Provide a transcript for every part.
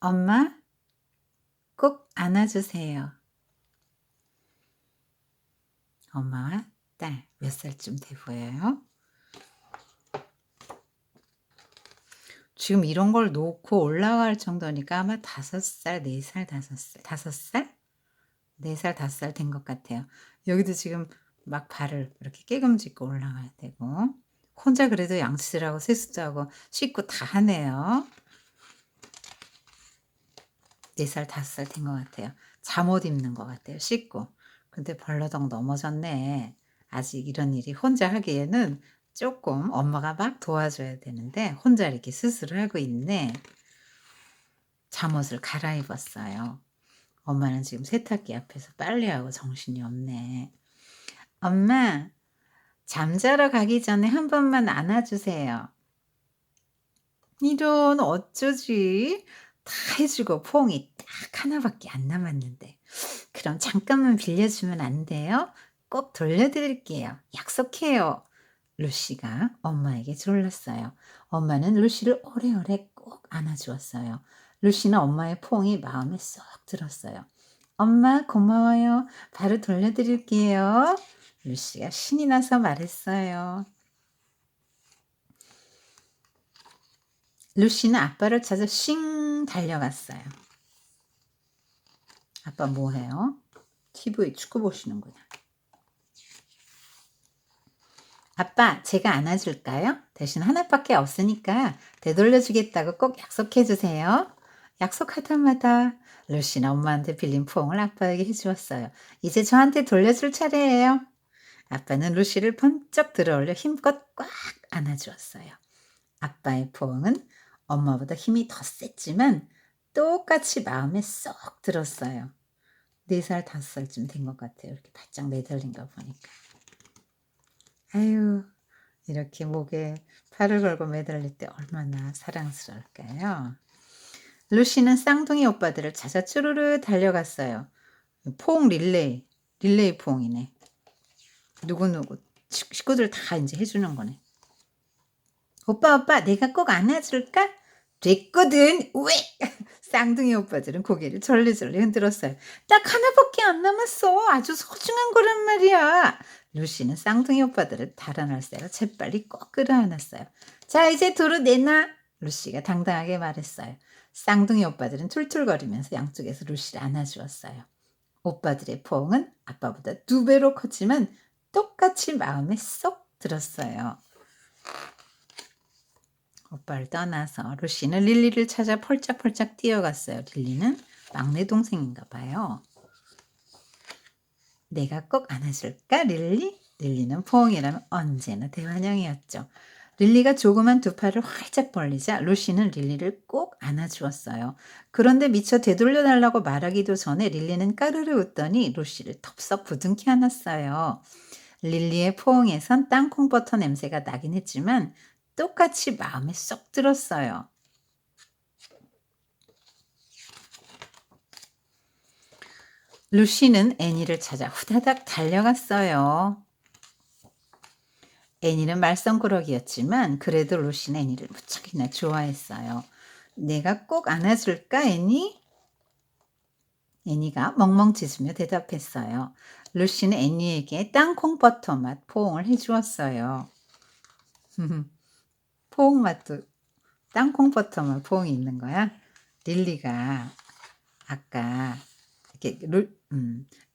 엄마 꼭 안아주세요. 엄마와 딸 몇 살쯤 돼 보여요? 지금 이런 걸 놓고 올라갈 정도니까 아마 5살, 4살, 5살, 5살? 4살, 5살 된 것 같아요. 여기도 지금 막 발을 이렇게 깨금짓고 올라가야 되고 혼자 그래도 양치질 하고 세수도 하고 씻고 다 하네요. 4살, 5살 된 것 같아요. 잠옷 입는 것 같아요, 씻고. 근데 벌러덩 넘어졌네. 아직 이런 일이 혼자 하기에는 조금 엄마가 막 도와줘야 되는데 혼자 이렇게 스스로 하고 있네. 잠옷을 갈아입었어요. 엄마는 지금 세탁기 앞에서 빨래하고 정신이 없네. 엄마, 잠자러 가기 전에 한 번만 안아주세요. 이런 어쩌지? 다 해주고 포옹이 딱 하나밖에 안 남았는데. 그럼 잠깐만 빌려주면 안 돼요? 꼭 돌려드릴게요. 약속해요. 루시가 엄마에게 졸랐어요. 엄마는 루시를 오래오래 꼭 안아주었어요. 루시는 엄마의 포옹이 마음에 쏙 들었어요. 엄마 고마워요. 바로 돌려드릴게요. 루시가 신이 나서 말했어요. 루시는 아빠를 찾아 쉥 달려갔어요. 아빠 뭐해요? TV 축구 보시는구나. 아빠, 제가 안아줄까요? 대신 하나밖에 없으니까 되돌려주겠다고 꼭 약속해주세요. 약속하자마자 루시는 엄마한테 빌린 포옹을 아빠에게 해주었어요. 이제 저한테 돌려줄 차례예요. 아빠는 루시를 번쩍 들어올려 힘껏 꽉 안아주었어요. 아빠의 포옹은 엄마보다 힘이 더 셌지만 똑같이 마음에 쏙 들었어요. 4살, 5살쯤 된 것 같아요. 이렇게 바짝 매달린 거 보니까. 아유, 이렇게 목에 팔을 걸고 매달릴 때 얼마나 사랑스러울까요? 루시는 쌍둥이 오빠들을 찾아 쭈루루 달려갔어요. 포옹 릴레이 포옹이네. 누구누구 식구들 다 이제 해주는 거네. 오빠 내가 꼭 안아줄까? 됐거든. 왜? 쌍둥이 오빠들은 고개를 절레절레 흔들었어요. 딱 하나밖에 안 남았어. 아주 소중한 거란 말이야. 루시는 쌍둥이 오빠들을 달아날새로 재빨리 꼭 끌어안았어요. 자, 이제 도로 내놔. 루시가 당당하게 말했어요. 쌍둥이 오빠들은 툴툴거리면서 양쪽에서 루시를 안아주었어요. 오빠들의 포옹은 아빠보다 2배로 컸지만 똑같이 마음에 쏙 들었어요. 오빠를 떠나서 루시는 릴리를 찾아 펄짝펄짝 뛰어갔어요. 릴리는 막내 동생인가 봐요. 내가 꼭 안아줄까, 릴리? 릴리는 포옹이라면 언제나 대환영이었죠. 릴리가 조그만 2팔을 활짝 벌리자 루시는 릴리를 꼭 안아주었어요. 그런데 미처 되돌려달라고 말하기도 전에 릴리는 까르르 웃더니 루시를 덥석 부둥켜 안았어요. 릴리의 포옹에선 땅콩버터 냄새가 나긴 했지만 똑같이 마음에 쏙 들었어요. 루시는 애니를 찾아 후다닥 달려갔어요. 애니는 말썽꾸러기였지만 그래도 루시는 애니를 무척이나 좋아했어요. 내가 꼭 안아줄까, 애니? 애니가 멍멍 짖으며 대답했어요. 루시는 애니에게 땅콩버터 맛 포옹을 해주었어요. 포옹 맛도 땅콩버터 맛 포옹이 있는 거야? 릴리가 아까 이렇게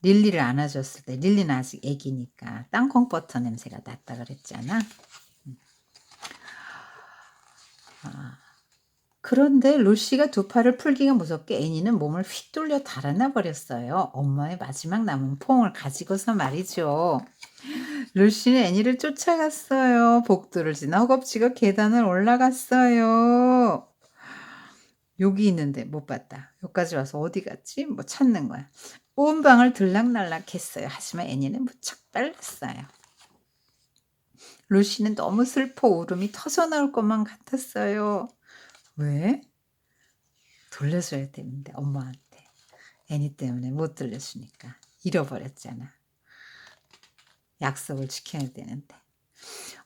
릴리를 안아줬을 때 릴리는 아직 애기니까 땅콩버터 냄새가 났다 그랬잖아. 그런데 루시가 2팔을 풀기가 무섭게 애니는 몸을 휙 돌려 달아나 버렸어요. 엄마의 마지막 남은 포옹을 가지고서 말이죠. 루시는 애니를 쫓아갔어요. 복도를 지나 허겁지겁 계단을 올라갔어요. 여기 있는데 못 봤다. 여기까지 와서 어디 갔지? 뭐 찾는 거야. 온 방을 들락날락 했어요. 하지만 애니는 무척 빨랐어요. 루시는 너무 슬퍼 울음이 터져 나올 것만 같았어요. 왜? 돌려줘야 되는데 엄마한테. 애니 때문에 못 돌려주니까. 잃어버렸잖아. 약속을 지켜야 되는데.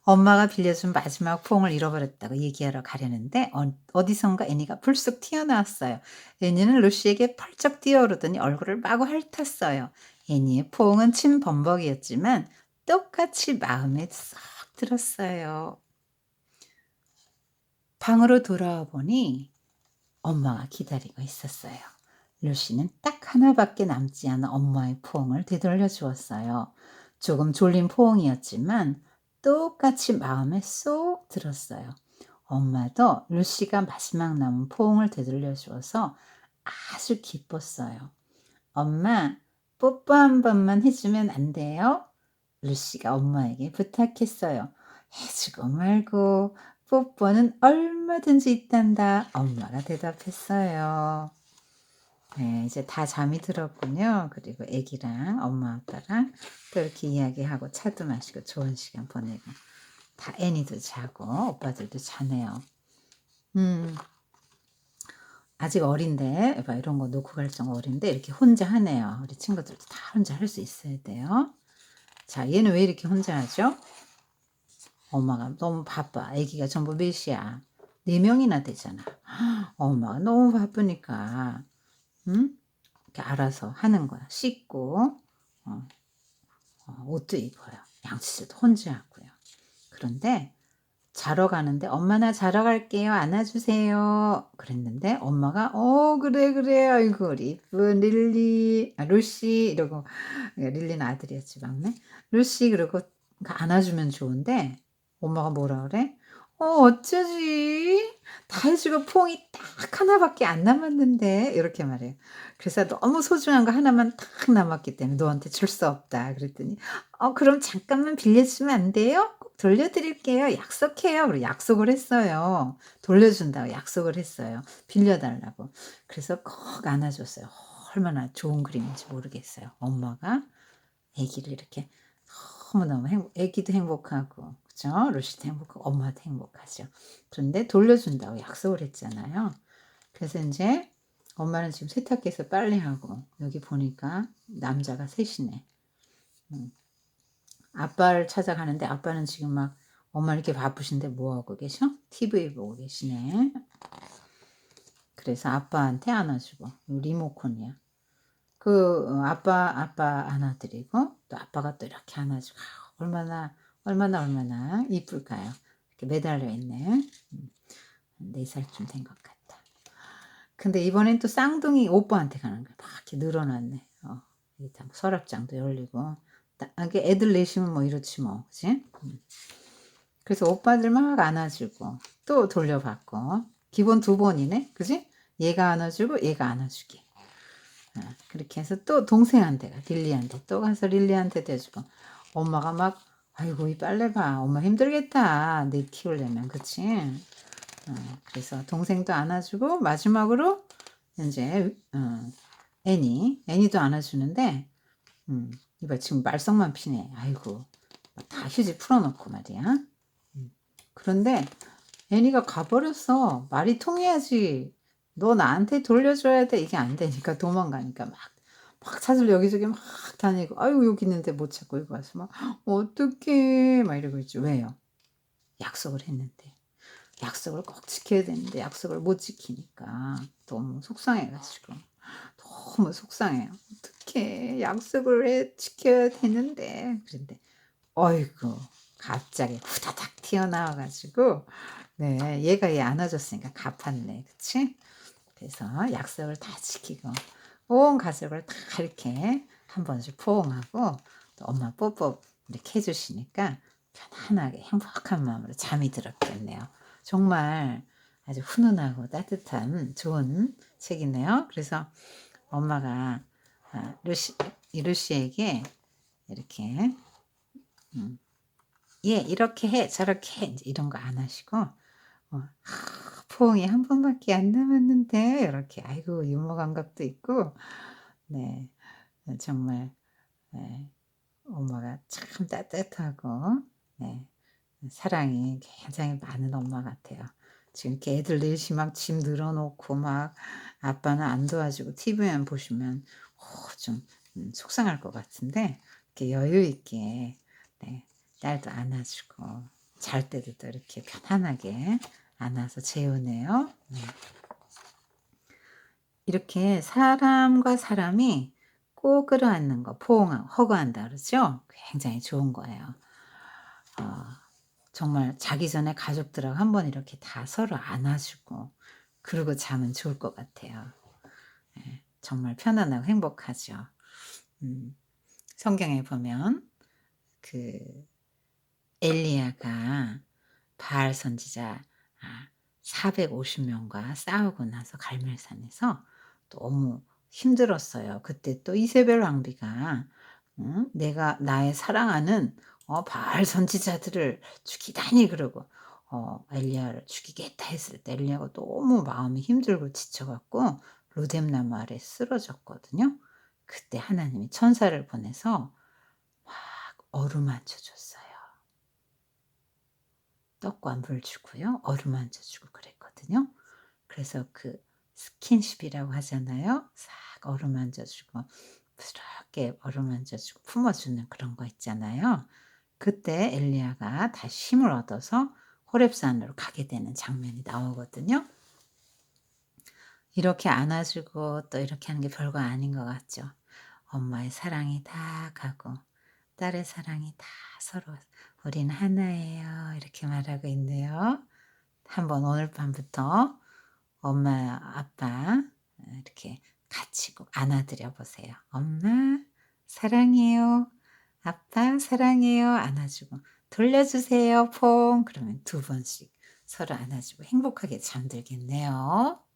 엄마가 빌려준 마지막 포옹을 잃어버렸다고 얘기하러 가려는데 어디선가 애니가 불쑥 튀어나왔어요. 애니는 루시에게 펄쩍 뛰어오르더니 얼굴을 마구 핥았어요. 애니의 포옹은 침범벅이었지만 똑같이 마음에 쏙 들었어요. 방으로 돌아와 보니 엄마가 기다리고 있었어요. 루시는 딱 하나밖에 남지 않은 엄마의 포옹을 되돌려 주었어요. 조금 졸린 포옹이었지만 똑같이 마음에 쏙 들었어요. 엄마도 루시가 마지막 남은 포옹을 되돌려 주어서 아주 기뻤어요. 엄마, 뽀뽀 한 번만 해주면 안 돼요? 루시가 엄마에게 부탁했어요. 해주고 말고 뽀뽀는 얼마든지 있단다. 엄마가 대답했어요. 네, 이제 다 잠이 들었군요. 그리고 애기랑 엄마 아빠랑 또 이렇게 이야기하고 차도 마시고 좋은 시간 보내고 다 애니도 자고 오빠들도 자네요. 아직 어린데 막 이런 거 놓고 갈 정도 어린데 이렇게 혼자 하네요. 우리 친구들도 다 혼자 할 수 있어야 돼요. 자, 얘는 왜 이렇게 혼자 하죠? 엄마가 너무 바빠. 애기가 전부 몇이야? 4명이나 되잖아. 엄마가 너무 바쁘니까 이렇게 알아서 하는 거야. 씻고 어, 옷도 입어요. 양치질도 혼자 하고요. 그런데 자러 가는데 엄마 나 자러 갈게요. 안아주세요. 그랬는데 엄마가 그래 그래 아이고 우리 이쁜 릴리 루시 이러고 릴리는 아들이었지 막내 루시 그러고 안아주면 좋은데 엄마가 뭐라 그래? 어쩌지? 다 해주고 퐁이 딱 하나밖에 안 남았는데 이렇게 말해요. 그래서 너무 소중한 거 하나만 딱 남았기 때문에 너한테 줄 수 없다 그랬더니 그럼 잠깐만 빌려주면 안 돼요? 꼭 돌려드릴게요. 약속해요. 그리고 약속을 했어요. 돌려준다고 약속을 했어요. 빌려달라고. 그래서 꼭 안아줬어요. 얼마나 좋은 그림인지 모르겠어요. 엄마가 아기를 이렇게 너무너무 아기도 행복하고 그죠? 루시도 행복하고 엄마도 행복하죠. 그런데 돌려준다고 약속을 했잖아요. 그래서 이제 엄마는 지금 세탁기에서 빨래하고 여기 보니까 남자가 셋이네. 아빠를 찾아가는데 아빠는 지금 막 엄마 이렇게 바쁘신데 뭐하고 계셔? TV 보고 계시네. 그래서 아빠한테 안아주고 리모컨이야. 아빠 안아드리고 또 아빠가 또 이렇게 안아주고 얼마나 이쁠까요? 이렇게 매달려 있네. 4살쯤 된 것 같다. 근데 이번엔 또 쌍둥이 오빠한테 가는 거야. 막 이렇게 늘어났네. 여기 서랍장도 열리고. 이게 애들 내시면 뭐 이렇지 뭐, 그치? 그래서 오빠들 막 안아주고 또 돌려받고 기본 2번이네, 그치? 얘가 안아주고 얘가 안아주기. 그렇게 해서 또 동생한테 가 릴리한테 또 가서 릴리한테도 해주고 엄마가 막 아이고 이 빨래 봐 엄마 힘들겠다 내 키우려면 그치? 그래서 동생도 안아주고 마지막으로 이제 애니도 안아주는데 이봐 지금 말썽만 피네. 아이고 다 휴지 풀어놓고 말이야. 그런데 애니가 가버렸어. 말이 통해야지. 너 나한테 돌려줘야 돼. 이게 안 되니까 도망가니까 막 찾으려 여기저기 막 다니고 아유 여기 있는데 못 찾고 이거 와서 막 어떡해 막 이러고 있지. 왜요? 약속을 했는데 약속을 꼭 지켜야 되는데 약속을 못 지키니까 너무 속상해가지고 너무 속상해요. 어떡해 약속을 지켜야 되는데 그런데 어이구 갑자기 후다닥 튀어나와가지고 네 얘가 얘 안아줬으니까 갚았네 그치? 그래서 약속을 다 지키고 온 가족을 다 이렇게 한 번씩 포옹하고 또 엄마 뽀뽀 이렇게 해주시니까 편안하게 행복한 마음으로 잠이 들었겠네요. 정말 아주 훈훈하고 따뜻한 좋은 책이네요. 그래서 엄마가 루시에게 이렇게 얘 이렇게 해 저렇게 해 이제 이런 거 안 하시고 포옹이 한 번밖에 안 남았는데 이렇게 아이고 유머 감각도 있고 네 정말 네, 엄마가 참 따뜻하고 네, 사랑이 굉장히 많은 엄마 같아요. 지금 이렇게 애들 넷이 막 짐 늘어놓고 막 아빠는 안 도와주고 TV만 보시면 좀 속상할 것 같은데 이렇게 여유 있게 네, 딸도 안아주고 잘 때도 또 이렇게 편안하게 안아서 재우네요. 이렇게 사람과 사람이 꼭 끌어안는 거 허그한다 그러죠? 굉장히 좋은 거예요. 어 정말 자기 전에 가족들하고 한번 이렇게 다 서로 안아주고 그러고 자면 좋을 것 같아요. 예. 정말 편안하고 행복하죠. 음. 성경에 보면 그 엘리야가 바알 선지자 450 명과 싸우고 나서 갈멜산에서 너무 힘들었어요. 그때 또 이세벨 왕비가 "내가 나의 사랑하는 바알 선지자들을 죽이다니." 그러고 엘리야를 죽이겠다 했을 때 엘리야가 너무 마음이 힘들고 지쳐 갖고 로뎀나무 아래 쓰러졌거든요. 그때 하나님이 천사를 보내서 막 어루만져 줬어요. 떡과 물 주고요. 어루만져 주고 그랬거든요. 그래서 그 스킨십이라고 하잖아요. 싹 어루만져 주고 부드럽게 어루만져 주고 품어 주는 그런 거 있잖아요. 그때 엘리야가 다시 힘을 얻어서 호렙산으로 가게 되는 장면이 나오거든요. 이렇게 안아 주고 또 이렇게 하는 게 별거 아닌 것 같죠. 엄마의 사랑이 다 가고 딸의 사랑이 다 서로 "우린 하나예요." 이렇게 말하고 있네요. 한번 오늘 밤부터 엄마, 아빠 이렇게 같이 꼭 안아드려 보세요. "엄마 사랑해요. 아빠 사랑해요." 안아주고 "돌려주세요 퐁." 그러면 두 번씩 서로 안아주고 행복하게 잠들겠네요.